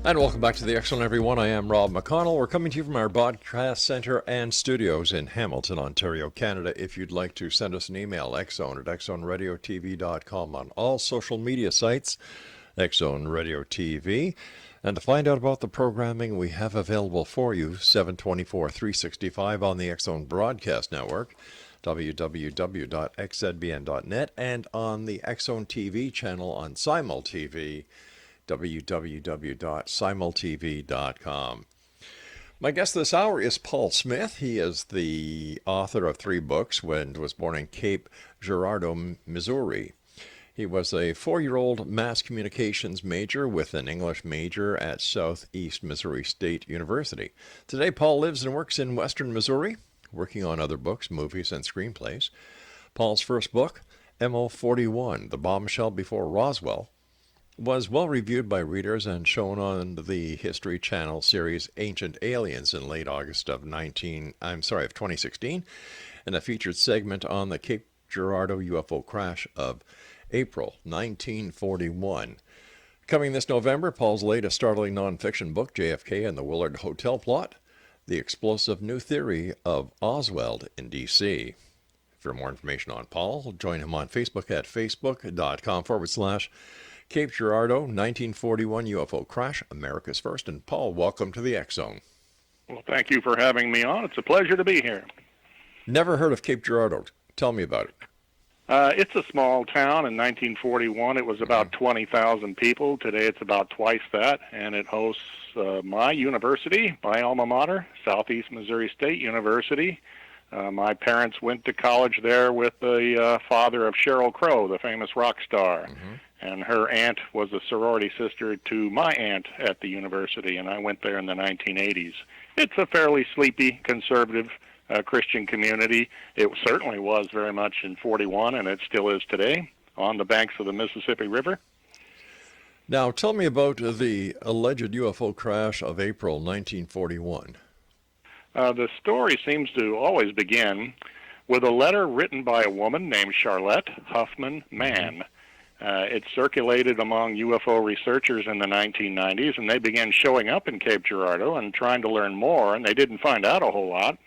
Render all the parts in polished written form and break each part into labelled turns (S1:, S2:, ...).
S1: And welcome back to the Excellent Everyone. I am Rob McConnell. We're coming to you from our broadcast center and studios in Hamilton, Ontario, Canada. If you'd like to send us an email, xzoneradiotv.com, on all social media sites, Xzone Radio TV. And to find out about the programming we have available for you, 7/24/365 on the Xzone Broadcast Network, www.xzbn.net, and on the Xzone TV channel on Simul TV, www.simultv.com. My guest this hour is Paul Smith. He is the author of 3 books and was born in Cape Girardeau, Missouri. He was a 4-year-old mass communications major with an English major at Southeast Missouri State University. Today, Paul lives and works in Western Missouri, working on other books, movies, and screenplays. Paul's first book, MO41, The Bombshell Before Roswell, was well reviewed by readers and shown on the History Channel series Ancient Aliens in late August of 2016, and a featured segment on the Cape Girardeau UFO crash of April 1941. Coming this November, Paul's latest startling nonfiction book, JFK and the Willard Hotel Plot, The Explosive New Theory of Oswald in D.C. For more information on Paul, join him on Facebook at facebook.com/Cape Girardeau 1941 UFO Crash, America's First. And Paul, welcome to the X Zone.
S2: Well, thank you for having me on. It's a pleasure to be here.
S1: Never heard of Cape Girardeau. Tell me about it.
S2: It's a small town. In 1941, it was about 20,000 people. Today, it's about twice that, and it hosts my university, my alma mater, Southeast Missouri State University. My parents went to college there with the father of Sheryl Crow, the famous rock star. And her aunt was a sorority sister to my aunt at the university, and I went there in the 1980s. It's a fairly sleepy, conservative Christian community. It certainly was very much in 41, and it still is today, on the banks of the Mississippi River.
S1: Now, tell me about the alleged UFO crash of April 1941.
S2: The story seems to always begin with a letter written by a woman named Charlotte Huffman Mann. It circulated among UFO researchers in the 1990s, and they began showing up in Cape Girardeau and trying to learn more, and they didn't find out a whole lot.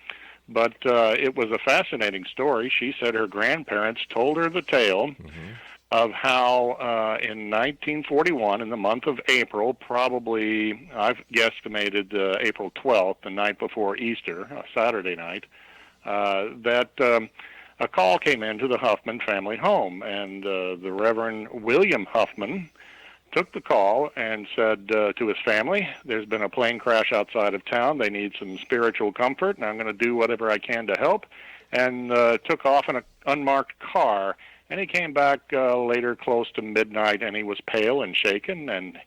S2: But it was a fascinating story. She said her grandparents told her the tale of how in 1941, in the month of April, probably, I've guesstimated April 12th, the night before Easter, a Saturday night, that a call came into the Huffman family home, and the Reverend William Huffman took the call and said to his family, there's been a plane crash outside of town. They need some spiritual comfort, and I'm going to do whatever I can to help, and took off in an unmarked car. And he came back later close to midnight, and he was pale and shaken, and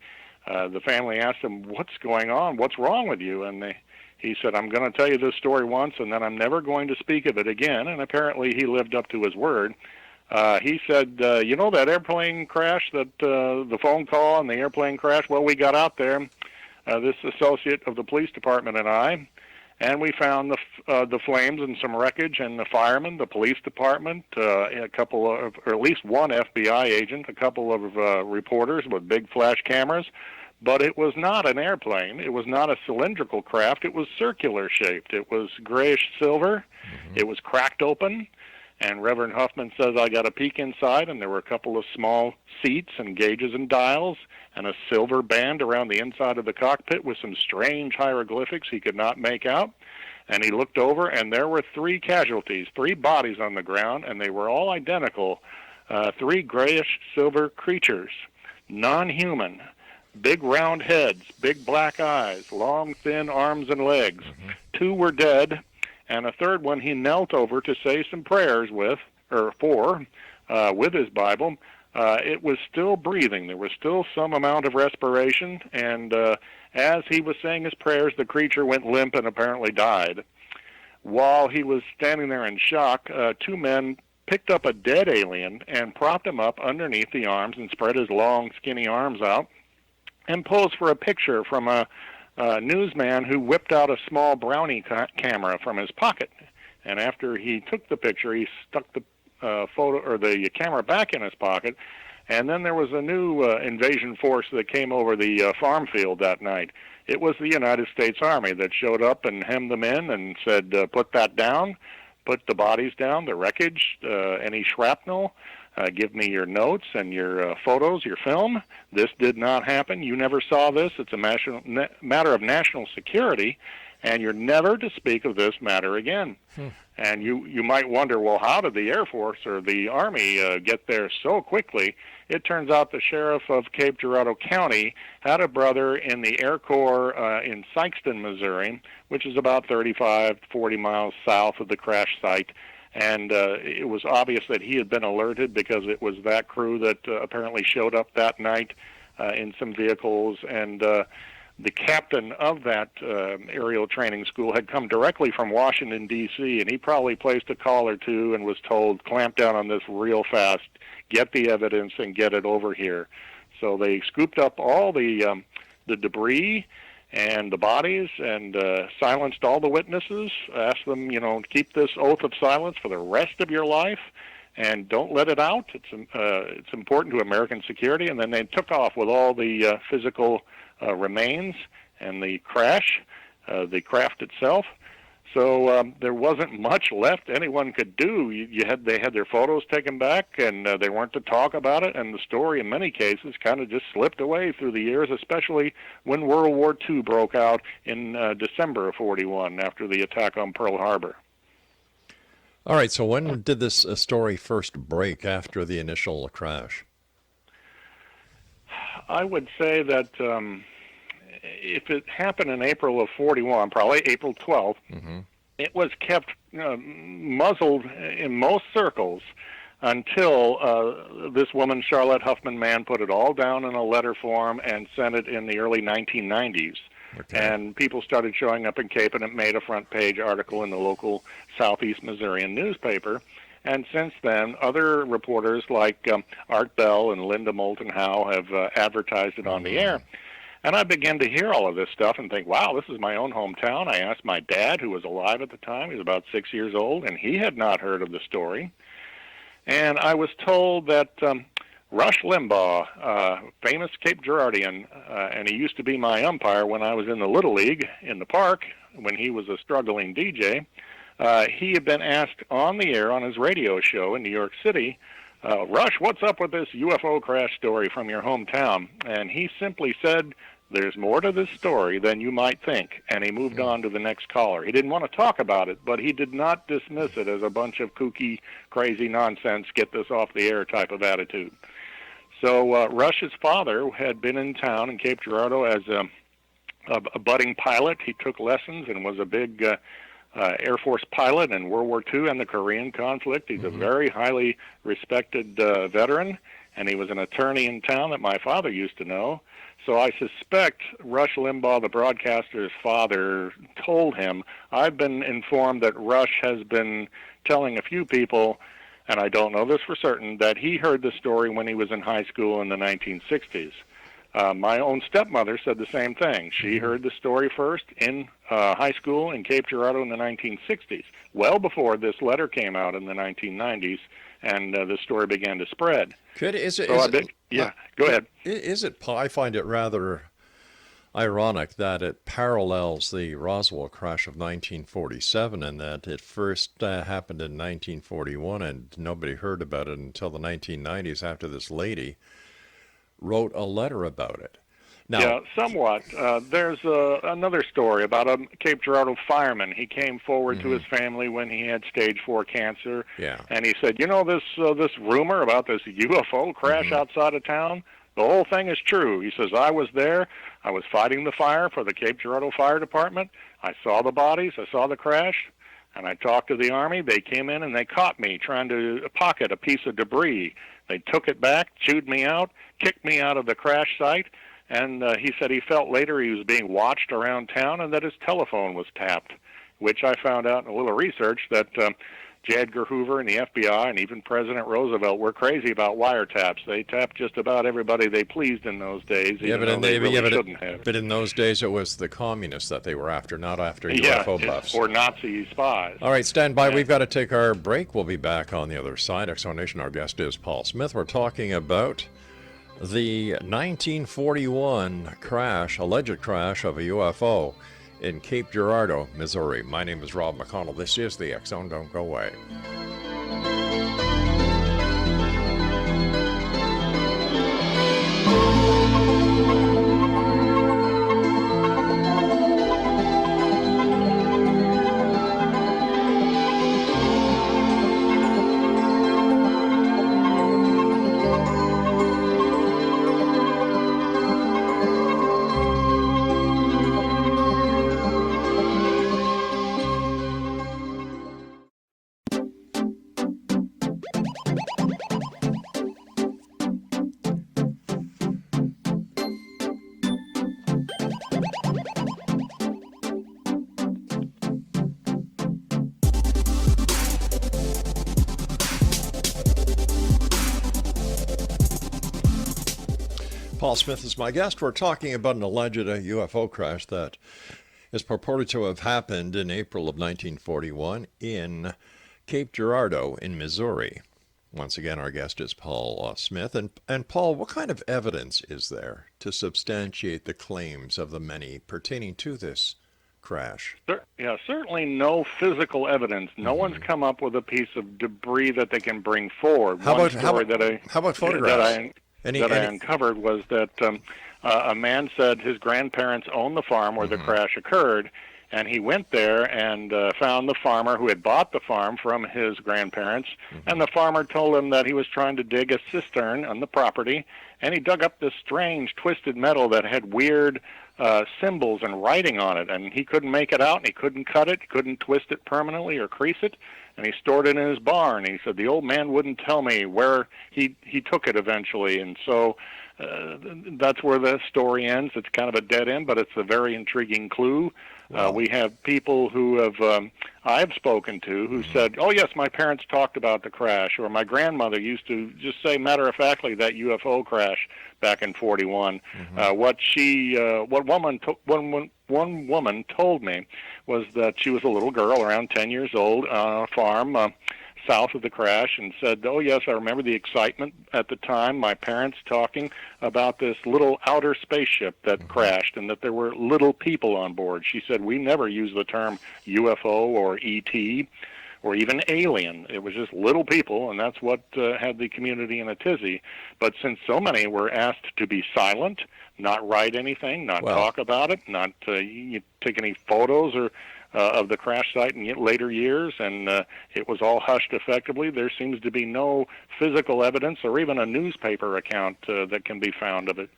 S2: the family asked him, what's going on? What's wrong with you? And he said, I'm going to tell you this story once, and then I'm never going to speak of it again. And apparently he lived up to his word. He said, you know that airplane crash, that the phone call and the airplane crash? Well, we got out there, this associate of the police department and I, and we found the flames and some wreckage, and the firemen, the police department, a couple of, or at least one FBI agent, a couple of reporters with big flash cameras. But it was not an airplane. It was not a cylindrical craft. It was circular shaped. It was grayish silver. It was cracked open. And Reverend Huffman says, I got a peek inside, and there were a couple of small seats and gauges and dials and a silver band around the inside of the cockpit with some strange hieroglyphics he could not make out. And he looked over, and there were 3 casualties, 3 bodies on the ground, and they were all identical. 3 grayish silver creatures, non-human, big round heads, big black eyes, long thin arms and legs. 2 were dead, and a third one he knelt over to say some prayers with his Bible. It was still breathing. There was still some amount of respiration, and as he was saying his prayers, the creature went limp and apparently died. While he was standing there in shock, 2 men picked up a dead alien and propped him up underneath the arms and spread his long, skinny arms out and posed for a picture from a newsman who whipped out a small Brownie camera from his pocket. And after he took the picture, he stuck the photo or the camera back in his pocket And then there was a new invasion force that came over the farm field that night. It was the United States Army that showed up and hemmed them in and said, put that down, put the bodies down, the wreckage, any shrapnel, give me your notes and your photos, your film. This did not happen. You never saw this. It's a matter of national security, and you're never to speak of this matter again. And you might wonder, well, how did the Air Force or the Army get there so quickly? It turns out the sheriff of Cape Girardeau County had a brother in the Air Corps in Sikeston, Missouri, which is about 35, 40 miles south of the crash site. And it was obvious that he had been alerted because it was that crew that apparently showed up that night in some vehicles. And the captain of that aerial training school had come directly from Washington, D.C., and he probably placed a call or two and was told, clamp down on this real fast, get the evidence, and get it over here. So they scooped up all the debris and the bodies and silenced all the witnesses, asked them, to keep this oath of silence for the rest of your life, and don't let it out. It's important to American security. And then they took off with all the physical remains and the crash, the craft itself. So there wasn't much left anyone could do. They had their photos taken back, and they weren't to talk about it. And the story, in many cases, kind of just slipped away through the years, especially when World War II broke out in December of '41 after the attack on Pearl Harbor.
S1: All right, so when did this story first break after the initial crash?
S2: I would say that if it happened in April of '41, probably April 12th, it was kept muzzled in most circles until this woman, Charlotte Huffman Mann, put it all down in a letter form and sent it in the early 1990s. Okay. And people started showing up in Cape, and it made a front page article in the local Southeast Missourian newspaper. And since then, other reporters like Art Bell and Linda Moulton Howe have advertised it on the air. And I began to hear all of this stuff and think, wow, this is my own hometown. I asked my dad, who was alive at the time. He was about 6 years old, and he had not heard of the story. And I was told that Rush Limbaugh, famous Cape Girardean, and he used to be my umpire when I was in the Little League in the park when he was a struggling DJ. He had been asked on the air on his radio show in New York City, Rush, what's up with this UFO crash story from your hometown? And he simply said, there's more to this story than you might think. And he moved on to the next caller. He didn't want to talk about it, but he did not dismiss it as a bunch of kooky, crazy nonsense, get this off the air type of attitude. So Rush's father had been in town in Cape Girardeau as a budding pilot. He took lessons and was a big Air Force pilot in World War II and the Korean conflict. He's a very highly respected veteran, and he was an attorney in town that my father used to know. So I suspect Rush Limbaugh, the broadcaster's father, told him, I've been informed that Rush has been telling a few people, and I don't know this for certain, that he heard the story when he was in high school in the 1960s. My own stepmother said the same thing. She heard the story first in high school in Cape Girardeau in the 1960s, well before this letter came out in the 1990s, and the story began to spread.
S1: Go ahead. I find it rather ironic that it parallels the Roswell crash of 1947, and that it first happened in 1941, and nobody heard about it until the 1990s after this lady wrote a letter about it. Now,
S2: yeah, somewhat. There's another story about a Cape Girardeau fireman. He came forward to his family when he had stage 4 cancer, and he said, this rumor about this UFO crash outside of town, the whole thing is true. He says, I was there. I was fighting the fire for the Cape Girardeau Fire Department. I saw the bodies. I saw the crash. And I talked to the Army. They came in and they caught me trying to pocket a piece of debris. They took it back, chewed me out, kicked me out of the crash site. And he said he felt later he was being watched around town and that his telephone was tapped, which I found out in a little research that J. Edgar Hoover and the FBI and even President Roosevelt were crazy about wiretaps. They tapped just about everybody they pleased in those days, even though they really shouldn't have.
S1: But in those days, it was the communists that they were after, not after UFO buffs.
S2: Or Nazi spies.
S1: All right, stand by. We've got to take our break. We'll be back on the other side. X Zone Nation, our guest is Paul Smith. We're talking about The 1941 crash, alleged crash of a UFO in Cape Girardeau, Missouri. My name is Rob McConnell. This is the X Zone. Don't go away. Paul Smith is my guest. We're talking about an alleged UFO crash that is purported to have happened in April of 1941 in Cape Girardeau in Missouri. Once again, our guest is Paul Smith. And Paul, what kind of evidence is there to substantiate the claims of the many pertaining to this crash?
S2: Yeah, certainly no physical evidence. No one's come up with a piece of debris that they can bring forward.
S1: How about photographs?
S2: That I uncovered was that a man said his grandparents owned the farm where the crash occurred, and he went there and found the farmer who had bought the farm from his grandparents, and the farmer told him that he was trying to dig a cistern on the property, and he dug up this strange twisted metal that had weird symbols and writing on it, and he couldn't make it out, and he couldn't cut it, couldn't twist it permanently or crease it, and he stored it in his barn. He said the old man wouldn't tell me where he took it eventually, and so that's where the story ends. It's kind of a dead end, but it's a very intriguing clue.
S1: Wow.
S2: We have people who have I've spoken to who said, oh, yes, my parents talked about the crash, or my grandmother used to just say matter-of-factly that UFO crash back in 41. What one woman told me was that she was a little girl around 10 years old on a farm south of the crash, and said, oh, yes, I remember the excitement at the time, my parents talking about this little outer spaceship that crashed and that there were little people on board. She said, we never used the term UFO or ET or even alien. It was just little people, and that's what had the community in a tizzy. But since so many were asked to be silent, not write anything, not talk about it, not take any photos or of the crash site in later years, and it was all hushed effectively. There seems to be no physical evidence or even a newspaper account that can be found of it.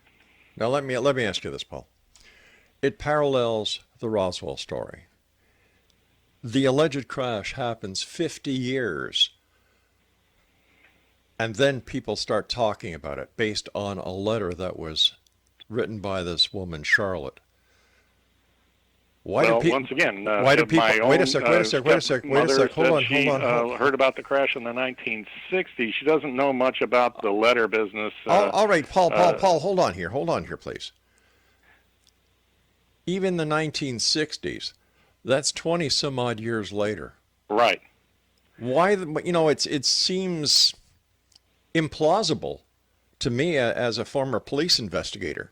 S1: Now let me ask you this, Paul. It parallels the Roswell story. The alleged crash happens 50 years, and then people start talking about it based on a letter that was written by this woman, Charlotte.
S2: Once again,
S1: why do people? Wait a sec. Hold on.
S2: Heard about the crash in the 1960s. She doesn't know much about the letter business.
S1: All right, Paul. Hold on here, please. Even the 1960s, that's 20 some odd years later.
S2: Right.
S1: Why? It seems implausible to me as a former police investigator,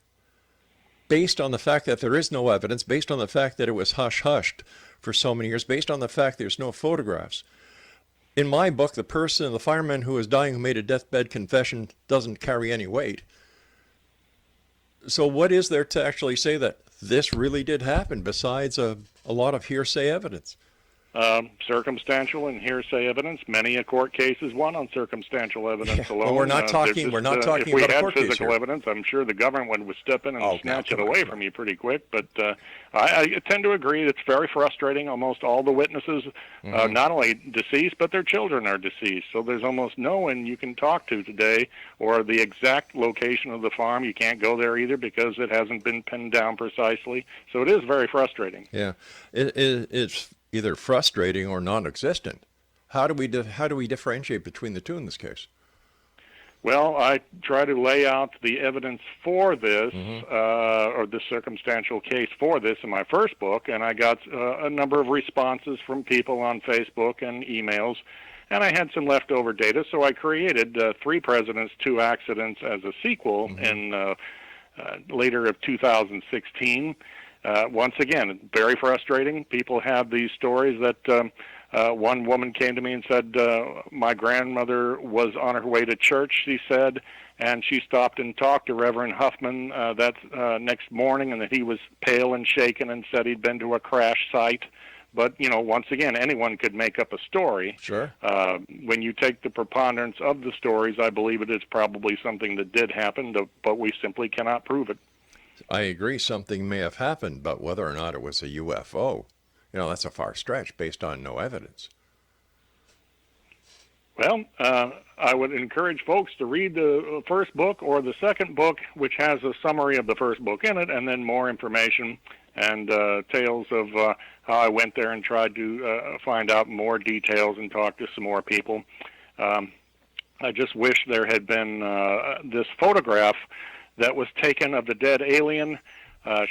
S1: based on the fact that there is no evidence, based on the fact that it was hushed for so many years, based on the fact there's no photographs. In my book, the fireman who is dying, who made a deathbed confession, doesn't carry any weight. So what is there to actually say that this really did happen, besides a lot of hearsay evidence?
S2: Circumstantial and hearsay evidence. Many a court case is won on circumstantial evidence alone.
S1: Well, we're not talking
S2: if
S1: about a court case
S2: here. If we had physical
S1: evidence,
S2: evidence, I'm sure the government would step in and snatch it away from you pretty quick. But I tend to agree it's very frustrating. Almost all the witnesses, not only deceased, but their children are deceased. So there's almost no one you can talk to today, or the exact location of the farm. You can't go there either because it hasn't been pinned down precisely. So it is very frustrating.
S1: Yeah, it's either frustrating or non-existent. How do we differentiate between the two in this case?
S2: Well, I try to lay out the evidence for this, or the circumstantial case for this in my first book, and I got a number of responses from people on Facebook and emails, and I had some leftover data, so I created Three Presidents, Two Accidents as a sequel in later of 2016. Once again, very frustrating. People have these stories that one woman came to me and said, my grandmother was on her way to church, she said, and she stopped and talked to Reverend Huffman that next morning, and that he was pale and shaken and said he'd been to a crash site. But, you know, once again, anyone could make up a story.
S1: Sure.
S2: When you take the preponderance of the stories, I believe it is probably something that did happen, but we simply cannot prove it.
S1: I agree something may have happened, but whether or not it was a UFO, you know, that's a far stretch based on no evidence.
S2: Well, I would encourage folks to read the first book or the second book, which has a summary of the first book in it, and then more information and tales of how I went there and tried to find out more details and talk to some more people. I just wish there had been this photograph that was taken of the dead alien.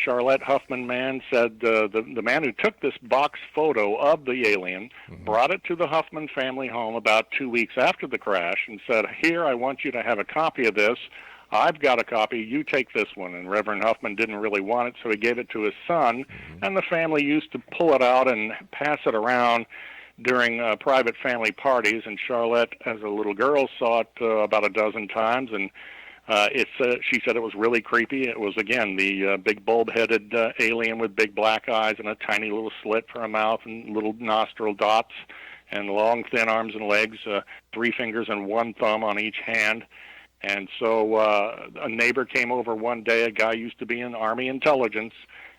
S2: Charlotte Huffman Mann said the man who took this box photo of the alien brought it to the Huffman family home about 2 weeks after the crash and said, here, I want you to have a copy of this. I've got a copy. You take this one. And Reverend Huffman didn't really want it, so he gave it to his son. And the family used to pull it out and pass it around during private family parties. And Charlotte, as a little girl, saw it about a dozen times. And she said it was really creepy. It was, again, the big bulb-headed alien with big black eyes and a tiny little slit for a mouth and little nostril dots and long, thin arms and legs, 3 fingers and 1 thumb on each hand. And so a neighbor came over one day, a guy used to be in Army intelligence,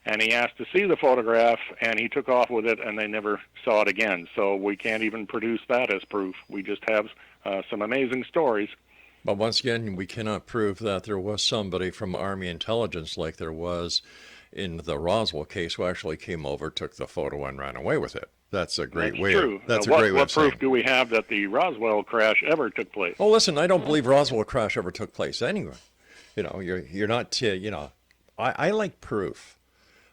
S2: and he asked to see the photograph, and he took off with it, and they never saw it again. So we can't even produce that as proof. We just have some amazing stories.
S1: But once again, we cannot prove that there was somebody from Army intelligence like there was in the Roswell case who actually came over, took the photo, and ran away with it. That's a great way.
S2: True.
S1: That's a great way of saying.
S2: What proof do we have that the Roswell crash ever took place?
S1: Oh, listen, I don't believe Roswell crash ever took place anyway. You know, you're not. You know, I like proof.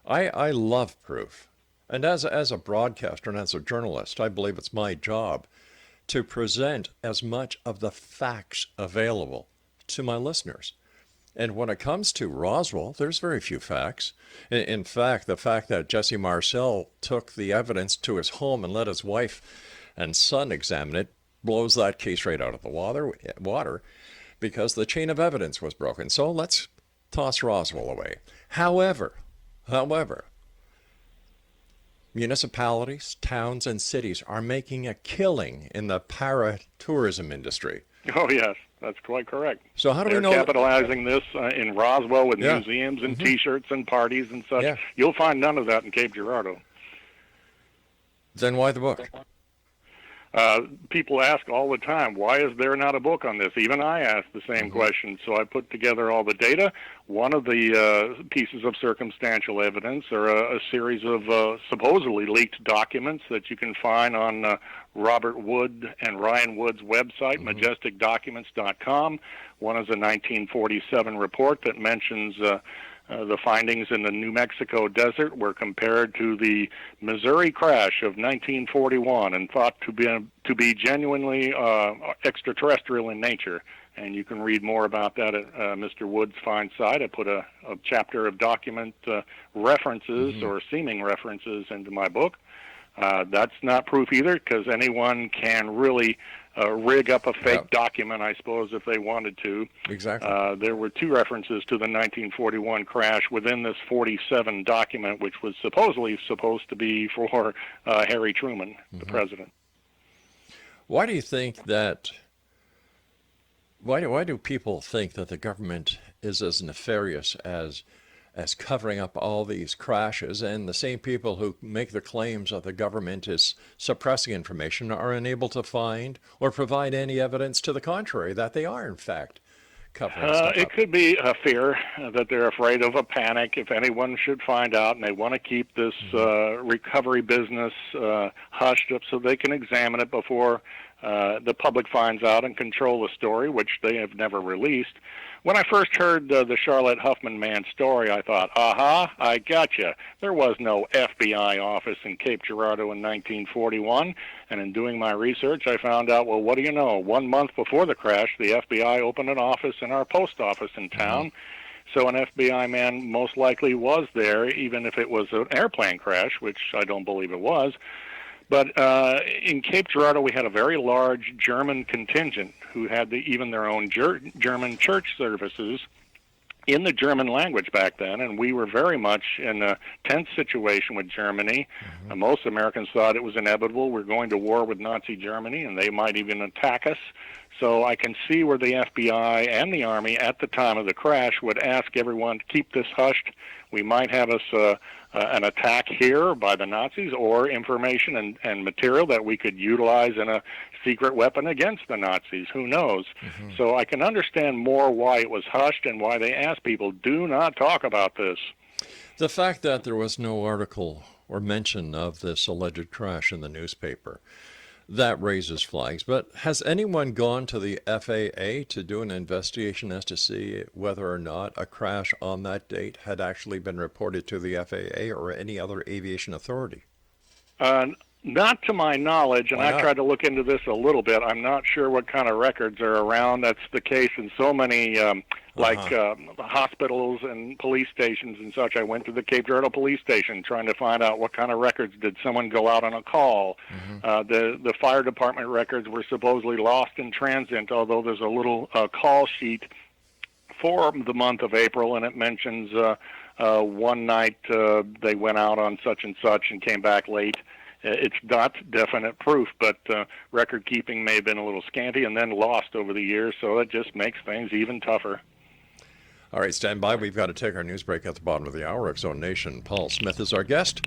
S1: I love proof. And as a broadcaster and as a journalist, I believe it's my job to present as much of the facts available to my listeners. And when it comes to Roswell, there's very few facts. In fact, the fact that Jesse Marcel took the evidence to his home and let his wife and son examine it blows that case right out of the water because the chain of evidence was broken. So let's toss Roswell away. However, municipalities, towns, and cities are making a killing in the para-tourism industry.
S2: Oh, yes, that's quite correct.
S1: So how do we know?
S2: They're capitalizing this in Roswell with museums and T-shirts and parties and such.
S1: Yeah.
S2: You'll find none of that in Cape Girardeau.
S1: Then why the book?
S2: People ask all the time, why is there not a book on this? Even I ask the same question. So I put together all the data. One of the pieces of circumstantial evidence are a series of supposedly leaked documents that you can find on Robert Wood and Ryan Wood's website, majesticdocuments.com. One is a 1947 report that mentions the findings in the New Mexico desert were compared to the Missouri crash of 1941 and thought to be genuinely extraterrestrial in nature. And you can read more about that at Mr. Wood's fine site. I put a chapter of document references or seeming references into my book. That's not proof either, because anyone can really rig up a fake document, I suppose, if they wanted to.
S1: Exactly.
S2: There were 2 references to the 1941 crash within this 47 document, which was supposedly supposed to be for Harry Truman, the president.
S1: Why do you think that? Why do people think that the government is as nefarious as covering up all these crashes, and the same people who make the claims that the government is suppressing information are unable to find or provide any evidence to the contrary, that they are, in fact, covering stuff up?
S2: It could be a fear that they're afraid of a panic if anyone should find out, and they want to keep this recovery business hushed up so they can examine it before the public finds out and control the story, which they have never released. When I first heard the Charlotte Huffman man story, I thought, aha, I gotcha. There was no FBI office in Cape Girardeau in 1941, and in doing my research, I found out, well, what do you know? 1 month before the crash, the FBI opened an office in our post office in town. So an FBI man most likely was there, even if it was an airplane crash, which I don't believe it was. But in Cape Girardeau, we had a very large German contingent who had even their own German church services in the German language back then, and we were very much in a tense situation with Germany. Most Americans thought it was inevitable. We're going to war with Nazi Germany, and they might even attack us. So I can see where the FBI and the Army at the time of the crash would ask everyone to keep this hushed. We might have us an attack here by the Nazis, or information and material that we could utilize in a secret weapon against the Nazis. Who knows? So I can understand more why it was hushed and why they asked people, do not talk about this.
S1: The fact that there was no article or mention of this alleged crash in the newspaper, that raises flags. But has anyone gone to the FAA to do an investigation as to see whether or not a crash on that date had actually been reported to the FAA or any other aviation authority?
S2: Not to my knowledge, and I tried to look into this a little bit. I'm not sure what kind of records are around. That's the case in so many, hospitals and police stations and such. I went to the Cape Girardeau police station trying to find out what kind of records did someone go out on a call. The fire department records were supposedly lost in transit, although there's a little call sheet for the month of April, and it mentions one night they went out on such and such and came back late. It's not definite proof, but record keeping may have been a little scanty and then lost over the years, so it just makes things even tougher.
S1: All right, stand by. We've got to take our news break at the bottom of the hour. X Zone Nation, Paul Smith is our guest,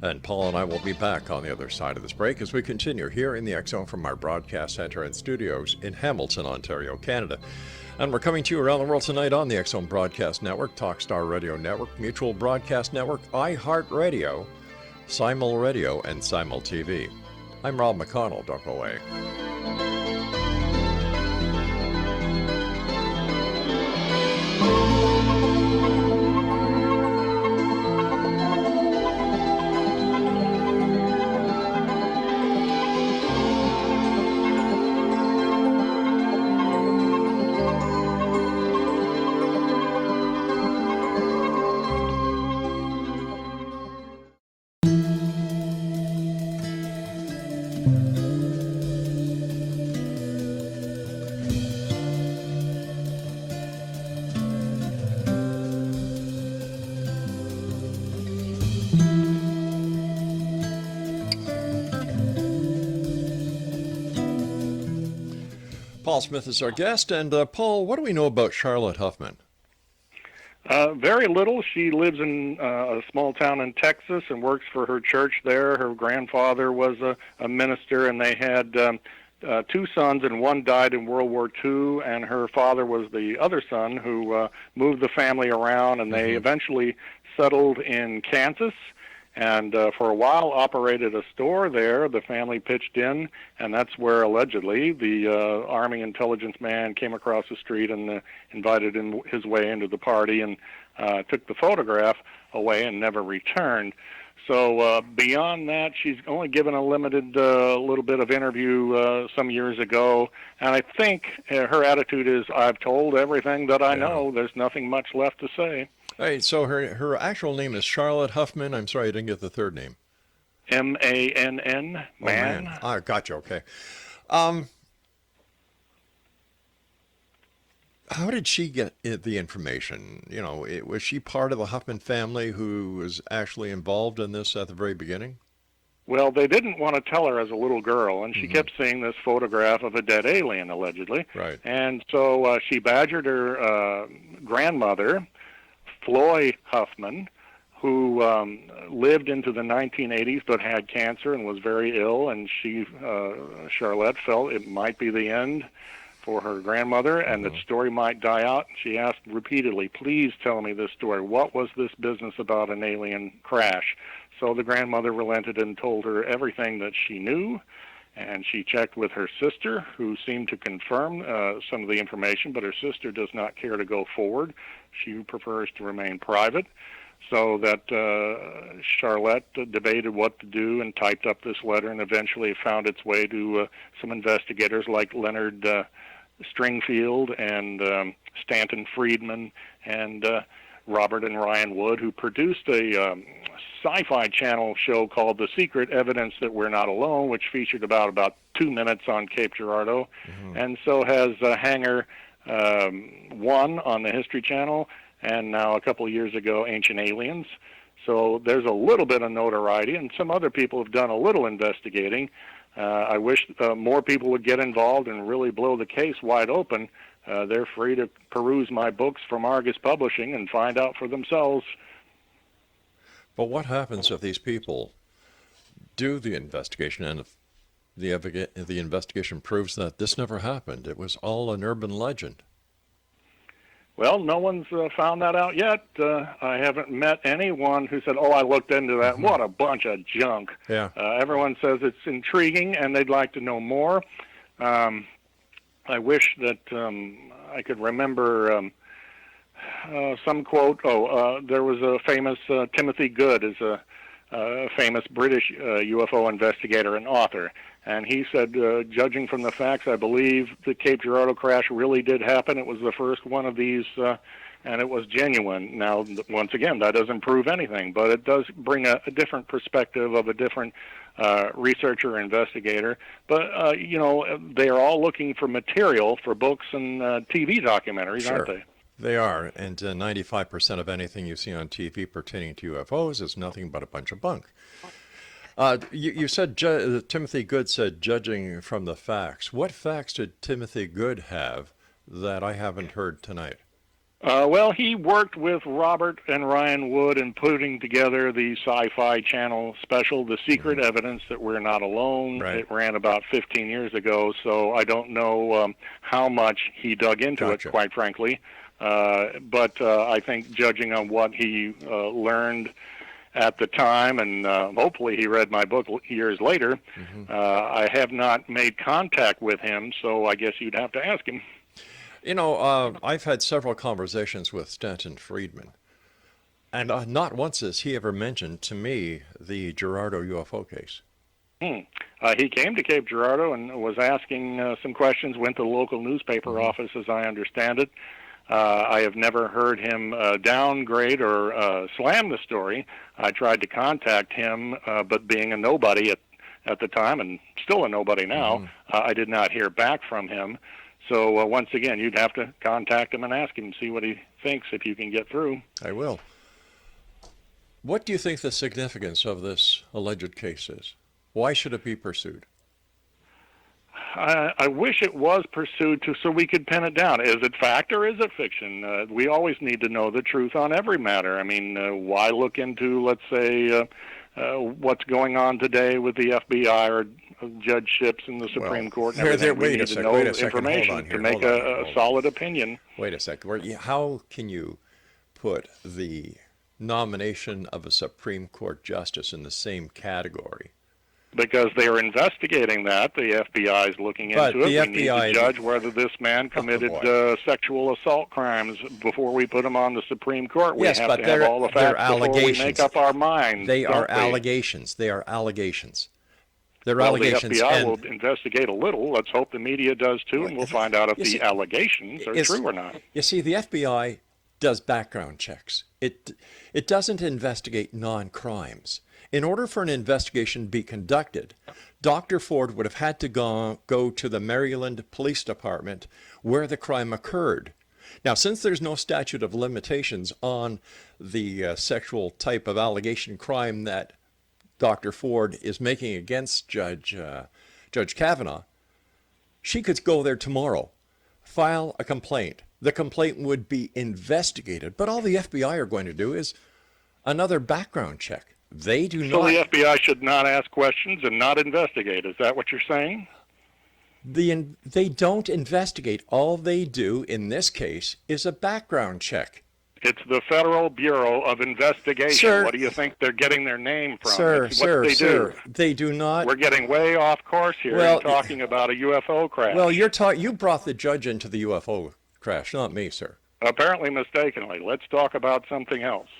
S1: and Paul and I will be back on the other side of this break as we continue here in the X Zone from our broadcast center and studios in Hamilton, Ontario, Canada. And we're coming to you around the world tonight on the X Zone Broadcast Network, Talkstar Radio Network, Mutual Broadcast Network, iHeartRadio, Simul Radio, and Simul TV. I'm Rob McConnell. Don't go away. Paul Smith is our guest. And Paul, what do we know about Charlotte Huffman?
S2: Very little. She lives in a small town in Texas and works for her church there. Her grandfather was a minister, and they had two sons, and one died in World War II, and her father was the other son who moved the family around, and they eventually settled in Kansas. And for a while operated a store there. The family pitched in, and that's where allegedly the Army intelligence man came across the street and invited his way into the party and took the photograph away and never returned. So beyond that, she's only given a limited little bit of interview some years ago, and I think her attitude is, I've told everything that I know. There's nothing much left to say.
S1: All right, so her actual name is Charlotte Huffman. I'm sorry, I didn't get the third name.
S2: M-A-N-N, man.
S1: Oh, man. Ah, gotcha, okay. How did she get the information? You know, was she part of the Huffman family who was actually involved in this at the very beginning?
S2: Well, they didn't want to tell her as a little girl, and she kept seeing this photograph of a dead alien, allegedly.
S1: Right.
S2: And so she badgered her grandmother, Floy Huffman, who lived into the 1980s but had cancer and was very ill, and she, Charlotte, felt it might be the end for her grandmother, and the story might die out. She asked repeatedly, please tell me this story. What was this business about an alien crash? So the grandmother relented and told her everything that she knew, And she checked with her sister, who seemed to confirm some of the information, but her sister does not care to go forward. She prefers to remain private. So that Charlotte debated what to do and typed up this letter, and eventually found its way to some investigators like Leonard Stringfield and Stanton Friedman and Robert and Ryan Wood, who produced a sci-fi channel show called The Secret: Evidence That We're Not Alone, which featured about 2 minutes on Cape Girardeau, and so has Hangar 1 on the History Channel, and now a couple of years ago, Ancient Aliens. So there's a little bit of notoriety, and some other people have done a little investigating. I wish more people would get involved and really blow the case wide open. They're free to peruse my books from Argus Publishing and find out for themselves.
S1: But what happens if these people do the investigation and if the investigation proves that this never happened? It was all an urban legend.
S2: Well, no one's found that out yet. I haven't met anyone who said, oh, I looked into that. What a bunch of junk.
S1: Yeah.
S2: Everyone says it's intriguing and they'd like to know more. I wish that I could remember some quote. There was a famous Timothy Good is a famous British UFO investigator and author. And he said, judging from the facts, I believe the Cape Girardeau crash really did happen. It was the first one of these, and it was genuine. Now, once again, that doesn't prove anything, but it does bring a different perspective of a different researcher or investigator. But, they are all looking for material for books and TV documentaries,
S1: Sure.
S2: aren't they?
S1: They are, and 95% of anything you see on TV pertaining to UFOs is nothing but a bunch of bunk. You said Timothy Good said judging from the facts. What facts did Timothy Good have that I haven't heard tonight?
S2: Well, he worked with Robert and Ryan Wood in putting together the sci-fi channel special, The Secret: Evidence That We're Not Alone.
S1: Right.
S2: It ran about 15 years ago, so I don't know how much he dug into
S1: Gotcha.
S2: it, quite frankly. But I think judging on what he learned at the time, and hopefully he read my book years later, I have not made contact with him, so I guess you'd have to ask him.
S1: I've had several conversations with Stanton Friedman, and not once has he ever mentioned to me the Girardeau UFO case.
S2: He came to Cape Girardeau and was asking some questions, went to the local newspaper office, as I understand it. I have never heard him downgrade or slam the story. I tried to contact him, but being a nobody at the time, and still a nobody now, I did not hear back from him. So once again, you'd have to contact him and ask him, see what he thinks, if you can get through.
S1: I will. What do you think the significance of this alleged case is? Why should it be pursued?
S2: I wish it was pursued so we could pin it down. Is it fact or is it fiction? We always need to know the truth on every matter. I mean, why look into, let's say, what's going on today with the FBI or judgeships in the Supreme Court and everything? We need to know information to make a solid opinion.
S1: Wait a second. How can you put the nomination of a Supreme Court justice in the same category?
S2: Because they are investigating that. The FBI is looking into it. We need to judge whether this man committed sexual assault crimes before we put him on the Supreme Court. We have to have all the facts before we make up our minds.
S1: They are allegations. They are allegations. They're allegations.
S2: The FBI will investigate a little. Let's hope the media does too, and we'll find out if the allegations are true or not.
S1: You see, the FBI does background checks. It doesn't investigate non-crimes. In order for an investigation to be conducted, Dr. Ford would have had to go to the Maryland Police Department where the crime occurred. Now, since there's no statute of limitations on the sexual type of allegation crime that Dr. Ford is making against Judge Kavanaugh, she could go there tomorrow, file a complaint. The complaint would be investigated, but all the FBI are going to do is another background check. They do not.
S2: So the FBI should not ask questions and not investigate. Is that what you're saying?
S1: They don't investigate. All they do in this case is a background check.
S2: It's the Federal Bureau of Investigation.
S1: Sir,
S2: what do you think they're getting their name from?
S1: Sir,
S2: It's what they do.
S1: They do not.
S2: We're getting way off course here and talking about a UFO crash.
S1: Well, you brought the judge into the UFO crash, not me, sir.
S2: Apparently mistakenly. Let's talk about something else.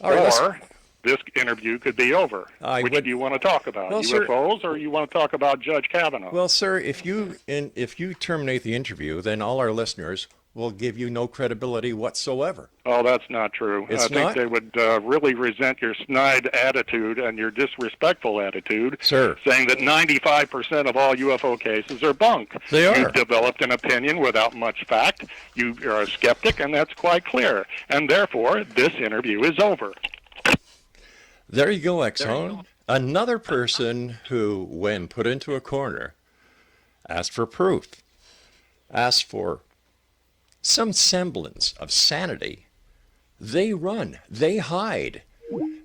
S1: All right,
S2: or this interview could be over. Which do you want to talk about?
S1: Well,
S2: UFOs,
S1: sir,
S2: or you want to talk about Judge Kavanaugh?
S1: Well, sir, if you terminate the interview, then all our listeners will give you no credibility whatsoever.
S2: Oh, that's not true. I think they would really resent your snide attitude and your disrespectful attitude,
S1: sir,
S2: saying that 95% of all UFO cases are bunk.
S1: They are.
S2: You've developed an opinion without much fact. You are a skeptic, and that's quite clear. And therefore, this interview is over.
S1: There you go, Exxon. Another person who, when put into a corner, asked for proof, asked for some semblance of sanity. They run, they hide,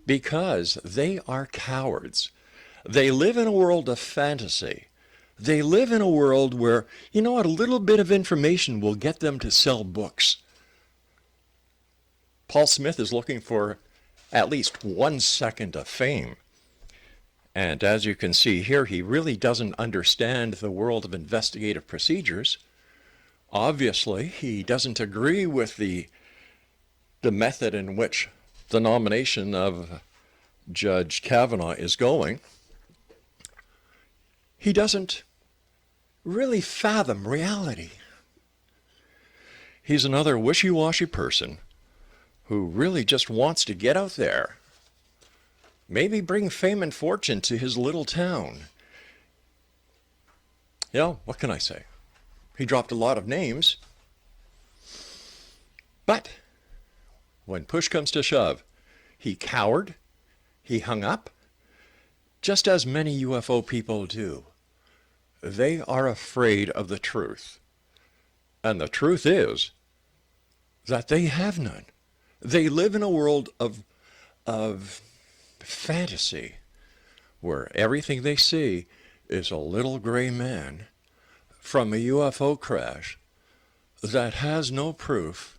S1: because they are cowards. They live in a world of fantasy. They live in a world where, a little bit of information will get them to sell books. Paul Smith is looking for at least 1 second of fame. And as you can see here, he really doesn't understand the world of investigative procedures. Obviously, he doesn't agree with the method in which the nomination of Judge Kavanaugh is going. He doesn't really fathom reality. He's another wishy-washy person who really just wants to get out there, maybe bring fame and fortune to his little town. What can I say? He dropped a lot of names, but when push comes to shove, he cowered, he hung up, just as many UFO people do. They are afraid of the truth. And the truth is that they have none. They live in a world of fantasy where everything they see is a little gray man from a UFO crash that has no proof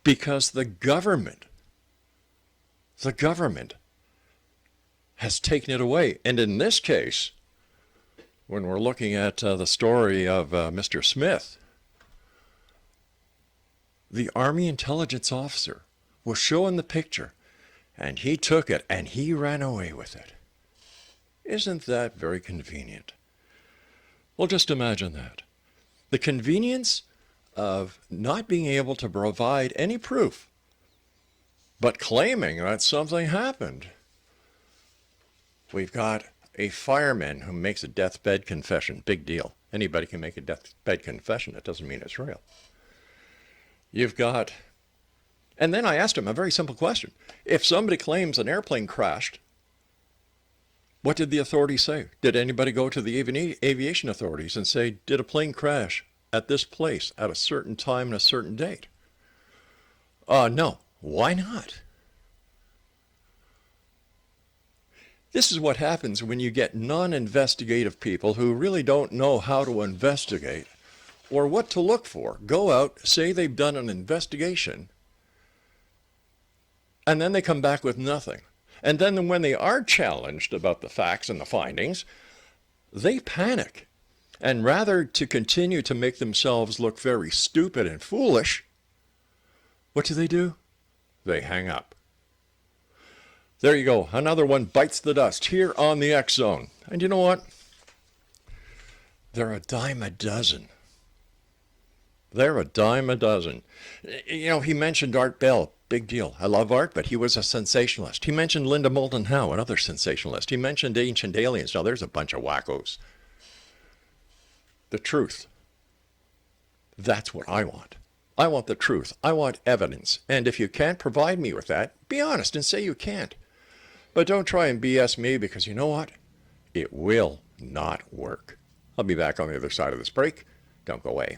S1: because the government has taken it away. And in this case, when we're looking at the story of Mr. Smith, the Army intelligence officer was shown the picture, and he took it and he ran away with it. Isn't that very convenient? Well, just imagine that. The convenience of not being able to provide any proof, but claiming that something happened. We've got a fireman who makes a deathbed confession. Big deal. Anybody can make a deathbed confession. That doesn't mean it's real. And then I asked him a very simple question. If somebody claims an airplane crashed, what did the authorities say? Did anybody go to the aviation authorities and say, did a plane crash at this place at a certain time and a certain date? No. Why not? This is what happens when you get non-investigative people who really don't know how to investigate or what to look for. Go out, say they've done an investigation, and then they come back with nothing. And then when they are challenged about the facts and the findings, they panic. And rather to continue to make themselves look very stupid and foolish, what do? They hang up. There you go. Another one bites the dust here on the X Zone. And you know what? They're a dime a dozen. They're a dime a dozen. He mentioned Art Bell. Big deal. I love Art, but he was a sensationalist. He mentioned Linda Moulton Howe, another sensationalist. He mentioned Ancient Aliens. Now, there's a bunch of wackos. The truth. That's what I want. I want the truth. I want evidence. And if you can't provide me with that, be honest and say you can't. But don't try and BS me, because you know what? It will not work. I'll be back on the other side of this break. Don't go away.